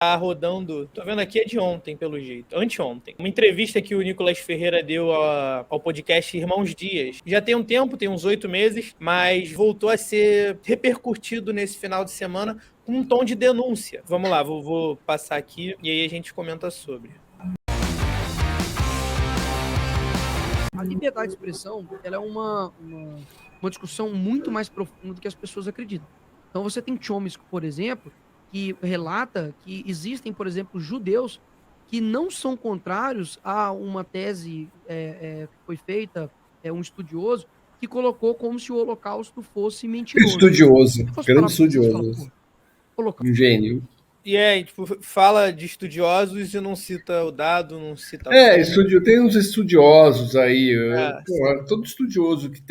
Tá rodando, tô vendo aqui, é de ontem, pelo jeito, anteontem. Uma entrevista que o Nicolas Ferreira deu ao podcast Irmãos Dias. Já tem um tempo, tem uns 8 meses, mas voltou a ser repercutido nesse final de semana com um tom de denúncia. Vamos lá, vou passar aqui e aí a gente comenta sobre. A liberdade de expressão, ela é uma discussão muito mais profunda do que as pessoas acreditam. Então você tem Chomsky, por exemplo, que relata que existem, por exemplo, judeus que não são contrários a uma tese que foi feita, um estudioso, que colocou como se o Holocausto fosse mentiroso. Estudioso, Se fosse grande parar pra pensar, você fala, estudioso, Holocausto. um gênio. E tipo, fala de estudiosos e não cita o dado, não cita a fonte. Tem uns estudiosos aí. Sim. Todo estudioso que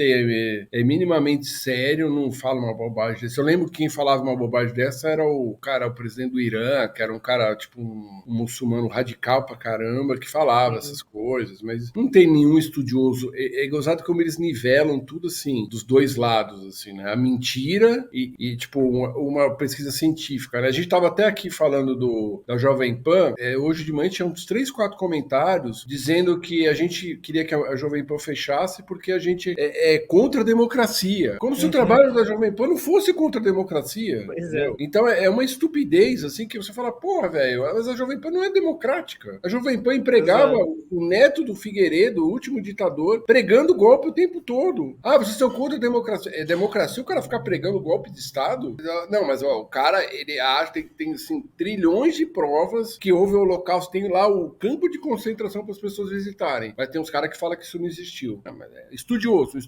é minimamente sério não fala uma bobagem dessa. Eu lembro que quem falava uma bobagem dessa era o presidente do Irã, que era um cara, tipo, um muçulmano radical pra caramba, que falava essas coisas, mas não tem nenhum estudioso. É gozado como eles nivelam tudo assim, dos dois lados, assim, né? A mentira e tipo, uma pesquisa científica, né? A gente tava até aqui falando da Jovem Pan, hoje de manhã tinha uns 3, 4 comentários dizendo que a gente queria que a Jovem Pan fechasse porque a gente é contra a democracia. Como se o trabalho da Jovem Pan não fosse contra a democracia. Pois entendeu? Então é uma estupidez, assim, que você fala, porra, velho, mas a Jovem Pan não é democrática. A Jovem Pan empregava o neto do Figueiredo, o último ditador, pregando golpe o tempo todo. Ah, vocês estão contra a democracia. É democracia o cara ficar pregando golpe de Estado? Não, mas ó, o cara, ele acha que tem assim, trilhões de provas que houve o Holocausto, tem lá o campo de concentração para as pessoas visitarem. Mas tem uns caras que falam que isso não existiu. Não, mas estudioso.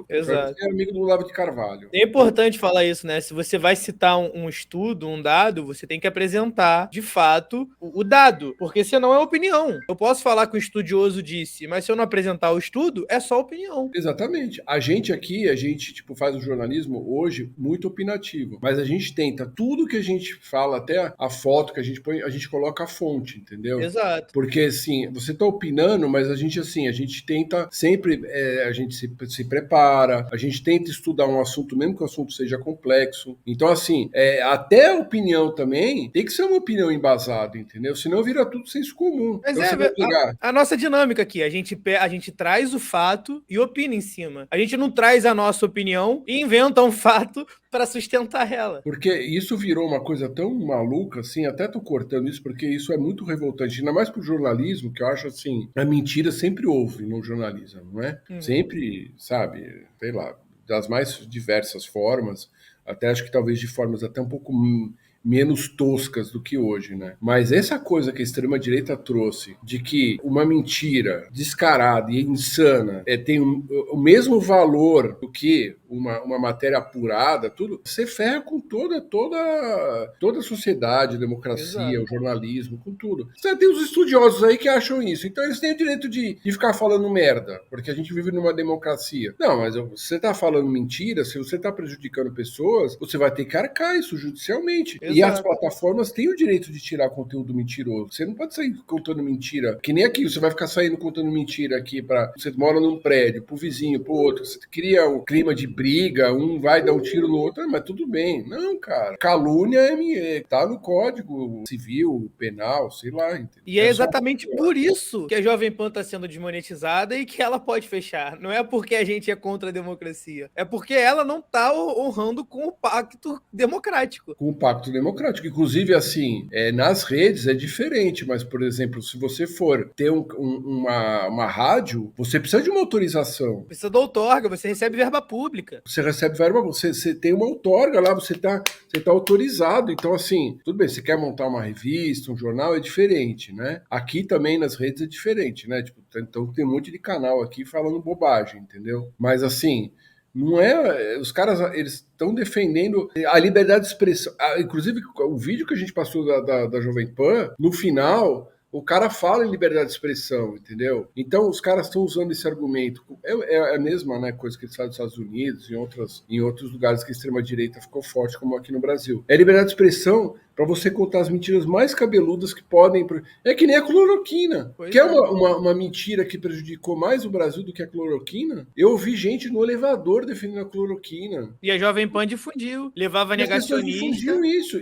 Exato. É amigo do Olavo de Carvalho. É importante falar isso, né? Se você vai citar um estudo, um dado, você tem que apresentar, de fato, o dado, porque senão é opinião. Eu posso falar que o estudioso disse, mas se eu não apresentar o estudo, é só opinião. Exatamente. A gente tipo, faz o jornalismo hoje muito opinativo, mas a gente tenta, tudo que a gente fala, até a foto que a gente põe, a gente coloca a fonte, entendeu? Exato. Porque, assim, você tá opinando, mas a gente tenta sempre, a gente se prepara, a gente tenta estudar um assunto, mesmo que o assunto seja complexo. Então, assim, até a opinião também tem que ser uma opinião embasada, entendeu? Senão vira tudo senso comum. Mas então, você vai pegar... a nossa dinâmica aqui, a gente traz o fato e opina em cima. A gente não traz a nossa opinião e inventa um fato para sustentar ela. Porque isso virou uma coisa tão maluca, assim, até tô cortando isso, porque isso é muito revoltante, ainda mais pro jornalismo, que eu acho assim, a mentira sempre houve no jornalismo, não é? Sempre, sabe, sei lá, das mais diversas formas, até acho que talvez de formas até um pouco menos toscas do que hoje, né? Mas essa coisa que a extrema-direita trouxe, de que uma mentira descarada e insana tem o mesmo valor do que uma matéria apurada, tudo, você ferra com toda a sociedade, a democracia, o jornalismo, com tudo. Você tem os estudiosos aí que acham isso, então eles têm o direito de ficar falando merda, porque a gente vive numa democracia. Não, mas você tá falando mentira, se você tá prejudicando pessoas, você vai ter que arcar isso judicialmente. E as plataformas têm o direito de tirar conteúdo mentiroso. Você não pode sair contando mentira, que nem aqui, você vai ficar saindo contando mentira aqui para você mora num prédio, pro vizinho, pro outro, você cria um clima de briga, um vai dar um tiro no outro, mas tudo bem. Não, cara. Calúnia tá no Código Civil, Penal, sei lá. Entendeu? E é exatamente por isso que a Jovem Pan está sendo desmonetizada e que ela pode fechar. Não é porque a gente é contra a democracia. É porque ela não está honrando com o pacto democrático. Com o pacto democrático. Inclusive, assim, nas redes é diferente, mas, por exemplo, se você for ter uma rádio, você precisa de uma autorização. Precisa da outorga, você recebe verba pública. Você recebe verba, você tem uma outorga lá, você tá autorizado. Então, assim, tudo bem, você quer montar uma revista, um jornal, é diferente, né? Aqui também nas redes é diferente, né? Tipo, então tem um monte de canal aqui falando bobagem, entendeu? Mas, assim, não é. Os caras, eles estão defendendo a liberdade de expressão. Inclusive, o vídeo que a gente passou da Jovem Pan, no final, o cara fala em liberdade de expressão, entendeu? Então, os caras estão usando esse argumento. É a mesma, né, coisa que eles fazem nos Estados Unidos, em outros lugares que a extrema-direita ficou forte, como aqui no Brasil. É liberdade de expressão, para você contar as mentiras mais cabeludas que podem. É que nem a cloroquina. Quer uma mentira que prejudicou mais o Brasil do que a cloroquina? Eu ouvi gente no elevador defendendo a cloroquina. E a Jovem Pan difundiu, levava negacionista. Difundiu isso.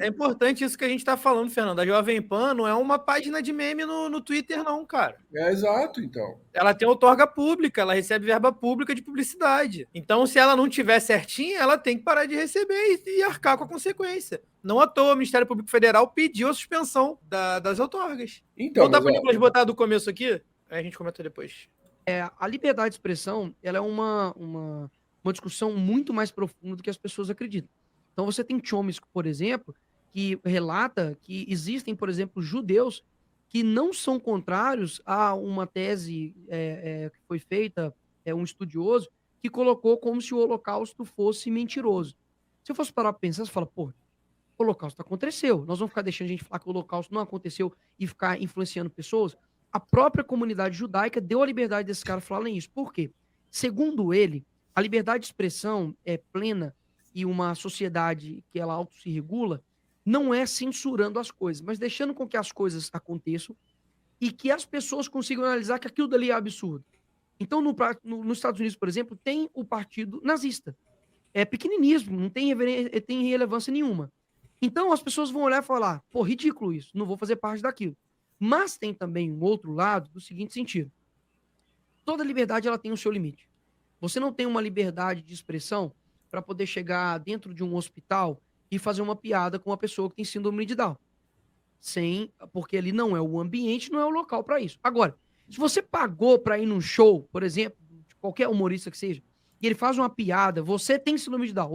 É importante isso que a gente tá falando, Fernando. A Jovem Pan não é uma página de meme no Twitter, não, cara. É exato, então. Ela tem outorga pública, ela recebe verba pública de publicidade. Então, se ela não tiver certinha, ela tem que parar de receber e arcar com a consequência. Não à toa, o Ministério Público Federal pediu a suspensão das outorgas. Então, voltar para o Nicolas botar do começo aqui, aí a gente comenta depois. A liberdade de expressão, ela é uma discussão muito mais profunda do que as pessoas acreditam. Então, você tem Chomsky, por exemplo, que relata que existem, por exemplo, judeus que não são contrários a uma tese que foi feita, um estudioso, que colocou como se o Holocausto fosse mentiroso. Se eu fosse parar para pensar, você fala, pô, o Holocausto aconteceu. Nós vamos ficar deixando a gente falar que o Holocausto não aconteceu e ficar influenciando pessoas? A própria comunidade judaica deu a liberdade desses caras falarem isso. Por quê? Segundo ele, a liberdade de expressão é plena e uma sociedade que ela auto se regula não é censurando as coisas, mas deixando com que as coisas aconteçam e que as pessoas consigam analisar que aquilo dali é absurdo. Então, nos Estados Unidos, por exemplo, tem o partido nazista. É pequeninismo, não tem relevância nenhuma. Então, as pessoas vão olhar e falar, pô, ridículo isso, não vou fazer parte daquilo. Mas tem também um outro lado do seguinte sentido. Toda liberdade ela tem o seu limite. Você não tem uma liberdade de expressão para poder chegar dentro de um hospital e fazer uma piada com uma pessoa que tem síndrome de Down. Porque ali não é o ambiente, não é o local para isso. Agora, se você pagou para ir num show, por exemplo, de qualquer humorista que seja, e ele faz uma piada, você tem síndrome de Down,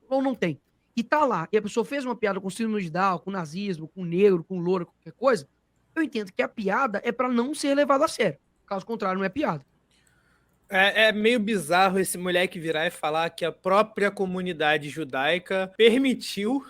ou não tem, e tá lá, e a pessoa fez uma piada com síndrome de Down, com nazismo, com negro, com loura, qualquer coisa, eu entendo que a piada é para não ser levada a sério. Caso contrário, não é piada. É meio bizarro esse moleque virar e falar que a própria comunidade judaica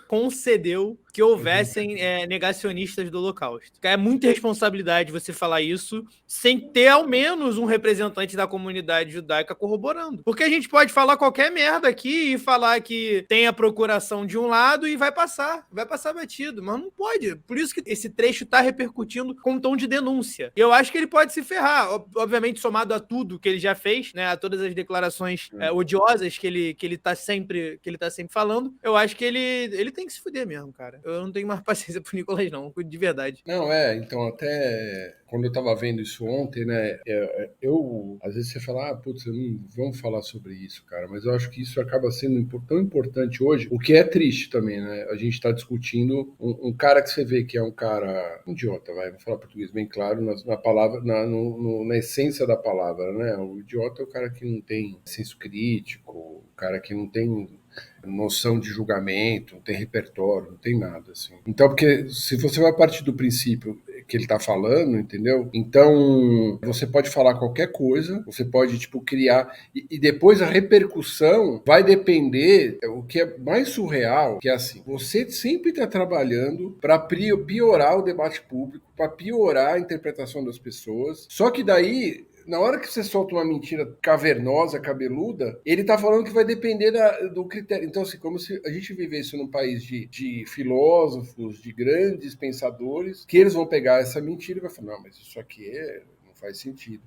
concedeu que houvessem negacionistas do Holocausto. É muita responsabilidade você falar isso sem ter ao menos um representante da comunidade judaica corroborando. Porque a gente pode falar qualquer merda aqui e falar que tem a procuração de um lado e vai passar batido, mas não pode. Por isso que esse trecho tá repercutindo com um tom de denúncia. E eu acho que ele pode se ferrar, obviamente somado a tudo que ele já fez, né, a todas as declarações odiosas que ele tá sempre falando, eu acho que ele tem que se fuder mesmo, cara. Eu não tenho mais paciência pro Nicolas, não, de verdade. Não, então até quando eu tava vendo isso ontem, né, às vezes você fala, putz, não vamos falar sobre isso, cara, mas eu acho que isso acaba sendo tão importante hoje, o que é triste também, né, a gente tá discutindo um cara que você vê que é um cara idiota, vou falar português bem claro, na palavra, na essência da palavra, né, o idiota é o cara que não tem senso crítico, o cara que não tem noção de julgamento, não tem repertório, não tem nada, assim. Então, porque se você vai partir do princípio que ele tá falando, entendeu? Então, você pode falar qualquer coisa, você pode, criar, e depois a repercussão vai depender, o que é mais surreal, que é assim, você sempre tá trabalhando para piorar o debate público, para piorar a interpretação das pessoas, só que daí na hora que você solta uma mentira cavernosa, cabeluda, ele tá falando que vai depender do critério. Então, assim, como se a gente vivesse num país de filósofos, de grandes pensadores, que eles vão pegar essa mentira e vai falar, não, mas isso aqui não faz sentido.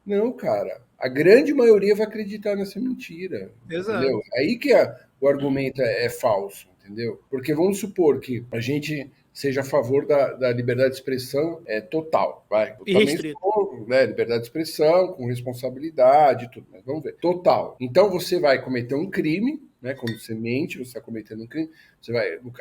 Não, cara. A grande maioria vai acreditar nessa mentira. Exato. Entendeu? Aí que o argumento é falso, entendeu? Porque vamos supor que a gente seja a favor da liberdade de expressão total, vai. Eu também sou, né, liberdade de expressão, com responsabilidade e tudo, mas vamos ver. Total. Então você vai cometer um crime, né? Quando você mente, você está cometendo um crime,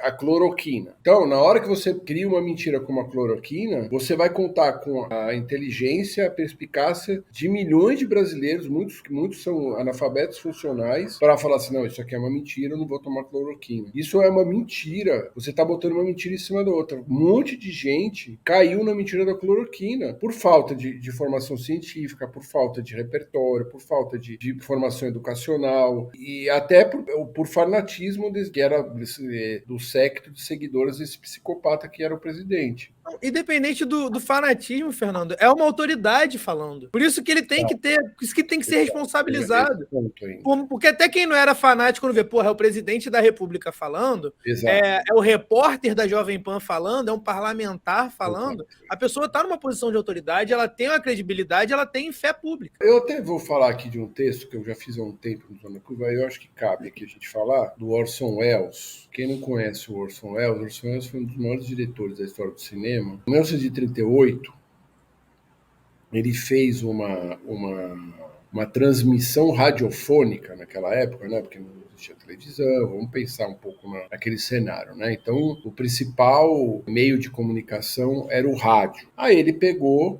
a cloroquina. Então, na hora que você cria uma mentira como a cloroquina, você vai contar com a inteligência, a perspicácia de milhões de brasileiros, muitos são analfabetos funcionais, para falar assim, não, isso aqui é uma mentira, eu não vou tomar cloroquina. Isso é uma mentira. Você está botando uma mentira em cima da outra. Um monte de gente caiu na mentira da cloroquina por falta de formação científica, por falta de repertório, por falta de formação educacional e até por fanatismo que era do séquito de seguidores desse psicopata que era o presidente. Independente do fanatismo, Fernando, é uma autoridade falando. Por isso que ele tem que ter, por isso que tem que ser responsabilizado. Porque até quem não era fanático, quando vê, porra, é o presidente da República falando, é o repórter da Jovem Pan falando, é um parlamentar falando, a pessoa está numa posição de autoridade, ela tem uma credibilidade, ela tem fé pública. Eu até vou falar aqui de um texto que eu já fiz há um tempo no Zona Curva, eu acho que cabe aqui a gente falar, do Orson Welles. Quem não conhece o Orson Welles foi um dos maiores diretores da história do cinema. Em 1938, ele fez uma transmissão radiofônica naquela época, né? Porque não existia televisão, vamos pensar um pouco naquele cenário, né? Então, o principal meio de comunicação era o rádio. Aí ele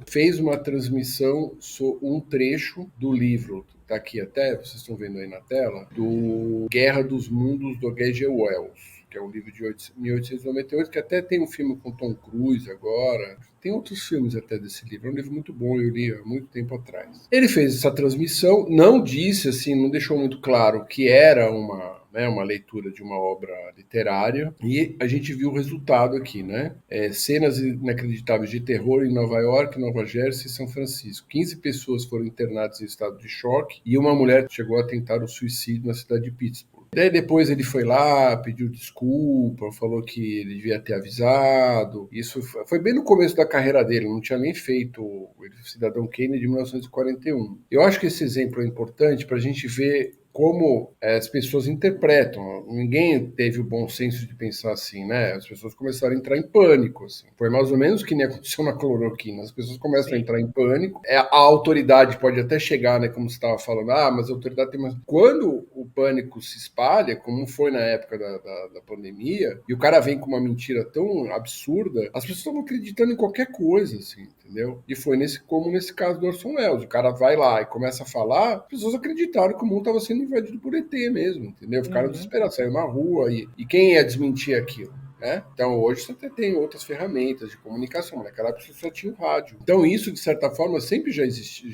fez uma transmissão, um trecho do livro, tá aqui até, vocês estão vendo aí na tela, do Guerra dos Mundos, do H.G. Wells, que é um livro de 1898, que até tem um filme com Tom Cruise agora. Tem outros filmes até desse livro. É um livro muito bom, eu li há muito tempo atrás. Ele fez essa transmissão, não disse, assim, não deixou muito claro que era uma leitura de uma obra literária, e a gente viu o resultado aqui, né? Cenas inacreditáveis de terror em Nova York, Nova Jersey e São Francisco. 15 pessoas foram internadas em estado de choque e uma mulher chegou a tentar o suicídio na cidade de Pittsburgh. Daí depois ele foi lá, pediu desculpa, falou que ele devia ter avisado. Isso foi bem no começo da carreira dele, não tinha nem feito o Cidadão Kane de 1941. Eu acho que esse exemplo é importante para a gente ver como as pessoas interpretam. Ninguém teve o bom senso de pensar assim, né? As pessoas começaram a entrar em pânico, assim. Foi mais ou menos o que nem aconteceu na cloroquina. As pessoas começam a entrar em pânico. A autoridade pode até chegar, né? Como você estava falando, mas a autoridade tem mais... Quando o pânico se espalha, como foi na época da pandemia, e o cara vem com uma mentira tão absurda, as pessoas estão acreditando em qualquer coisa, assim, entendeu? E foi como nesse caso do Orson Welles. O cara vai lá e começa a falar, as pessoas acreditaram que o mundo estava sendo invadido por ET mesmo, entendeu? Ficaram desesperados, saiu na rua e quem ia desmentir aquilo? Né? Então hoje você tem outras ferramentas de comunicação, mas naquela época você só tinha o rádio. Então isso, de certa forma, sempre já existiu,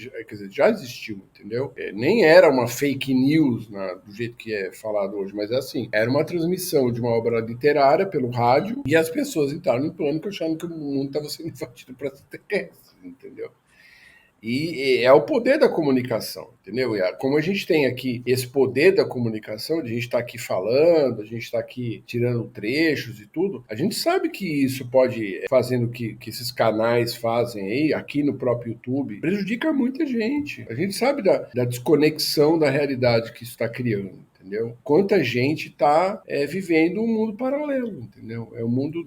já existiu, entendeu? Nem era uma fake news do jeito que é falado hoje, mas é assim, era uma transmissão de uma obra literária pelo rádio e as pessoas entraram em pânico achando que o mundo estava sendo invadido por extraterrestres, entendeu? E é o poder da comunicação, entendeu? Como a gente tem aqui esse poder da comunicação, de a gente estar aqui falando, a gente está aqui tirando trechos e tudo, a gente sabe que isso pode, fazendo que esses canais fazem aí, aqui no próprio YouTube, prejudica muita gente. A gente sabe da desconexão da realidade que isso está criando. Entendeu? Quanta gente está vivendo um mundo paralelo, entendeu? É o mundo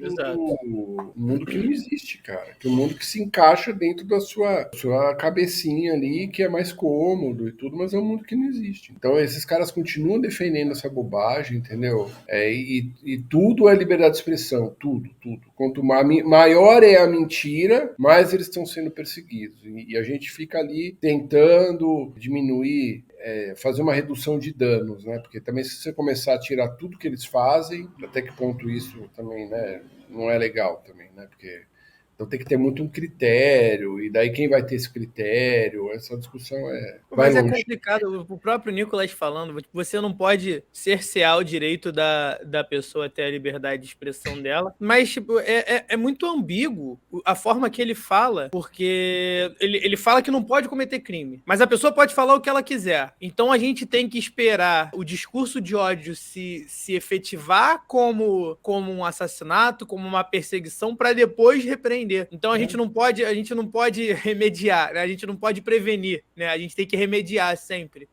mundo que não existe, cara. Que é um mundo que se encaixa dentro da sua cabecinha ali, que é mais cômodo e tudo, mas é um mundo que não existe. Então esses caras continuam defendendo essa bobagem, entendeu? E tudo é liberdade de expressão, tudo. Quanto maior é a mentira, mais eles estão sendo perseguidos. E a gente fica ali tentando diminuir, fazer uma redução de danos, né? Porque também se você começar a tirar tudo que eles fazem, até que ponto isso também, né, não é legal também, né? Porque então tem que ter muito um critério, e daí quem vai ter esse critério? Essa discussão Mas é complicado, o próprio Nicolas falando, você não pode cercear o direito da pessoa ter a liberdade de expressão dela, mas tipo, é muito ambíguo a forma que ele fala, porque ele fala que não pode cometer crime, mas a pessoa pode falar o que ela quiser. Então a gente tem que esperar o discurso de ódio se efetivar como um assassinato, como uma perseguição, para depois repreender. Então a gente não pode remediar, né? A gente não pode prevenir, né? A gente tem que remediar sempre.